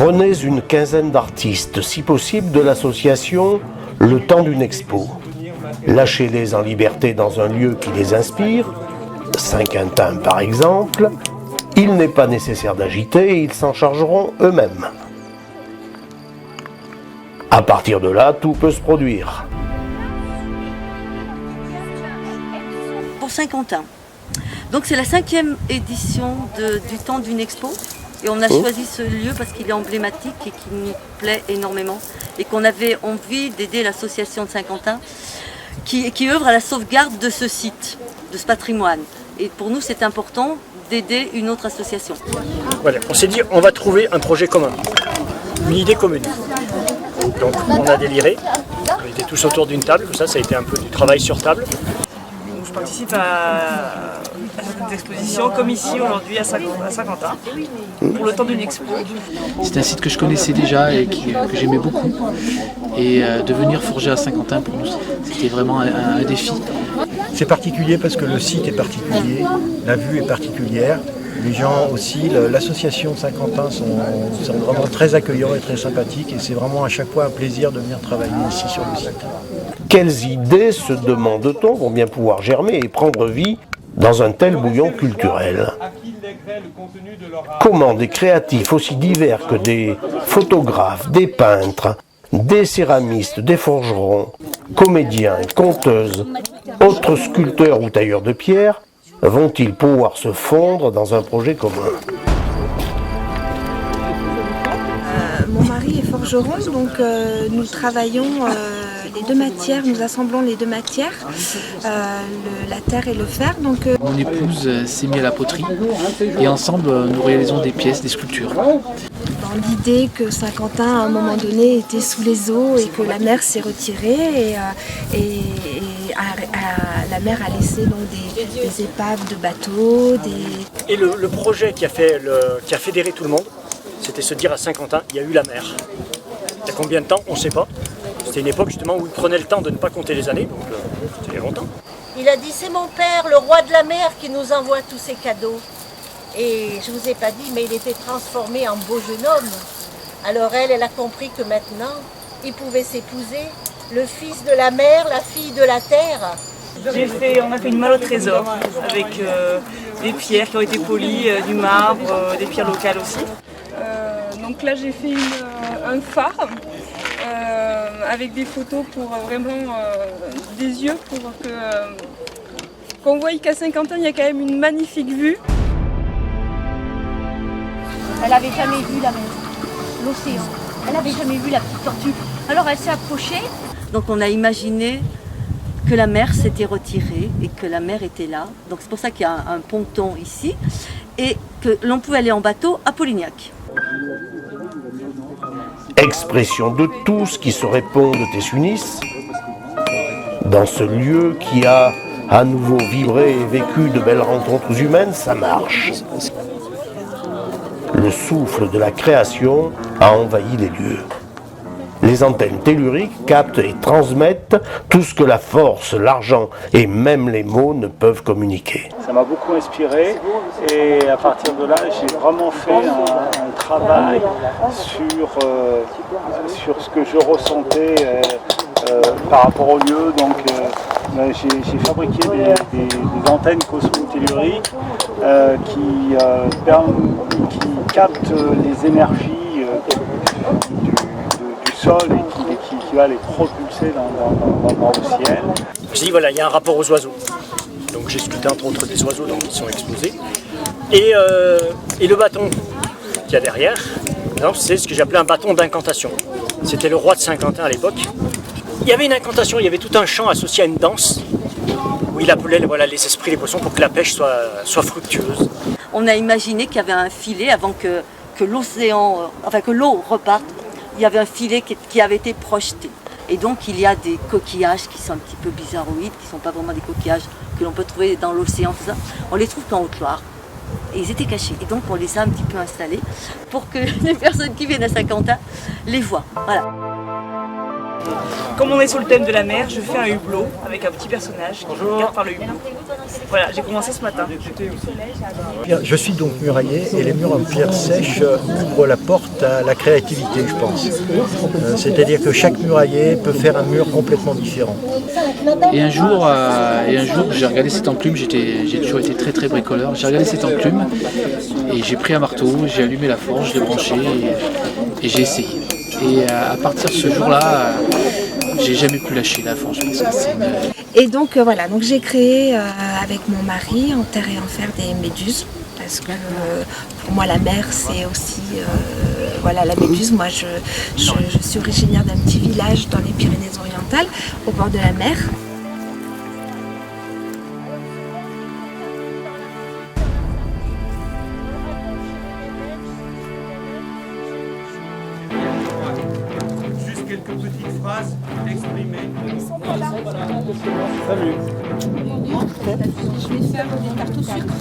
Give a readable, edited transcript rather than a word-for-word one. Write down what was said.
Prenez une quinzaine d'artistes, si possible de l'association Le Temps d'une Expo. Lâchez-les en liberté dans un lieu qui les inspire, Saint-Quentin par exemple. Il n'est pas nécessaire d'agiter et ils s'en chargeront eux-mêmes. À partir de là, tout peut se produire. Pour Saint-Quentin. Donc c'est la 5e édition du Temps d'une Expo. Et on a choisi ce lieu parce qu'il est emblématique et qu'il nous plaît énormément. Et qu'on avait envie d'aider l'association de Saint-Quentin qui œuvre à la sauvegarde de ce site, de ce patrimoine. Et pour nous, c'est important d'aider une autre association. Voilà, on s'est dit, on va trouver un projet commun, une idée commune. Donc on a déliré, on était tous autour d'une table, ça a été un peu du travail sur table. Je participe à cette exposition comme ici aujourd'hui à Saint-Quentin pour le temps d'une expo. C'est un site que je connaissais déjà et que j'aimais beaucoup. Et de venir forger à Saint-Quentin pour nous, c'était vraiment un défi. C'est particulier parce que le site est particulier, la vue est particulière. Les gens aussi, l'association de Saint-Quentin sont vraiment très accueillants et très sympathiques et c'est vraiment à chaque fois un plaisir de venir travailler ici sur le site. Quelles idées, se demande-t-on, vont bien pouvoir germer et prendre vie dans un tel bouillon culturel? Comment des créatifs aussi divers que des photographes, des peintres, des céramistes, des forgerons, comédiens, conteuses, autres sculpteurs ou tailleurs de pierre vont-ils pouvoir se fondre dans un projet commun? Mon mari est forgeron, donc nous travaillons les deux matières, nous assemblons les deux matières, la terre et le fer. Donc, Mon épouse s'est mise à la poterie et ensemble nous réalisons des pièces, des sculptures. dans l'idée que Saint-Quentin à un moment donné était sous les eaux et que la mer s'est retirée la mer a laissé donc des épaves de bateaux. Et le projet qui a fédéré tout le monde, c'était se dire à Saint-Quentin, il y a eu la mer. Il y a combien de temps, on ne sait pas. C'était une époque justement où il prenait le temps de ne pas compter les années, donc c'était longtemps. Il a dit, c'est mon père, le roi de la mer, qui nous envoie tous ces cadeaux. Et je ne vous ai pas dit, mais il était transformé en beau jeune homme. Alors elle a compris que maintenant, il pouvait s'épouser, le fils de la mer, la fille de la terre. On a fait une malle au trésor avec des pierres qui ont été polies, du marbre, des pierres locales aussi. Donc là j'ai fait un phare avec des photos pour vraiment des yeux pour qu'on voie qu'à Saint-Quentin il y a quand même une magnifique vue. Elle n'avait jamais vu la mer, l'océan. Elle n'avait jamais vu la petite tortue. Alors elle s'est approchée. Donc on a imaginé que la mer s'était retirée et que la mer était là. Donc c'est pour ça qu'il y a un ponton ici et que l'on pouvait aller en bateau à Polignac. Expression de tous qui se répondent et s'unissent dans ce lieu qui a à nouveau vibré et vécu de belles rencontres humaines, ça marche. Le souffle de la création a envahi les lieux. Les antennes telluriques captent et transmettent tout ce que la force, l'argent et même les mots ne peuvent communiquer. Ça m'a beaucoup inspiré et à partir de là, j'ai vraiment fait un travail sur ce que je ressentais par rapport au lieu. Donc j'ai fabriqué des antennes cosmotelluriques qui captent les énergies du sol et qui va les propulser dans le ciel. Je dis voilà, il y a un rapport aux oiseaux. Donc j'ai sculpté entre autres des oiseaux qui sont exposés. Et le bâton qu'il y a derrière, c'est ce que j'appelais un bâton d'incantation. C'était le roi de Saint-Quentin à l'époque. Il y avait une incantation, il y avait tout un chant associé à une danse où il appelait les esprits, les poissons pour que la pêche soit fructueuse. On a imaginé qu'il y avait un filet avant que l'eau reparte. Il y avait un filet qui avait été projeté. Et donc il y a des coquillages qui sont un petit peu bizarroïdes, qui ne sont pas vraiment des coquillages que l'on peut trouver dans l'océan, tout ça. On les trouve qu'en Haute-Loire. Et ils étaient cachés. Et donc on les a un petit peu installés pour que les personnes qui viennent à Saint-Quentin les voient. Voilà. Comme on est sur le thème de la mer, je fais un hublot avec un petit personnage qui me regarde par le hublot. Voilà, j'ai commencé ce matin. Je suis donc murailler et les murs en pierre sèche ouvrent la porte à la créativité, je pense. C'est-à-dire que chaque murailler peut faire un mur complètement différent. Et un jour j'ai regardé cette enclume, j'ai toujours été très bricoleur, j'ai regardé cette enclume et j'ai pris un marteau, j'ai allumé la forge, je l'ai branché et j'ai essayé. Et à partir de ce jour-là, j'ai jamais pu lâcher la forge. Et donc voilà, donc j'ai créé avec mon mari en terre et en fer des méduses. Parce que pour moi la mer c'est aussi voilà, la méduse. Moi je suis originaire d'un petit village dans les Pyrénées-Orientales au bord de la mer. Juste quelques petites phrases exprimées. Ils sont pas là. Salut. Je vais faire des tartes au sucre.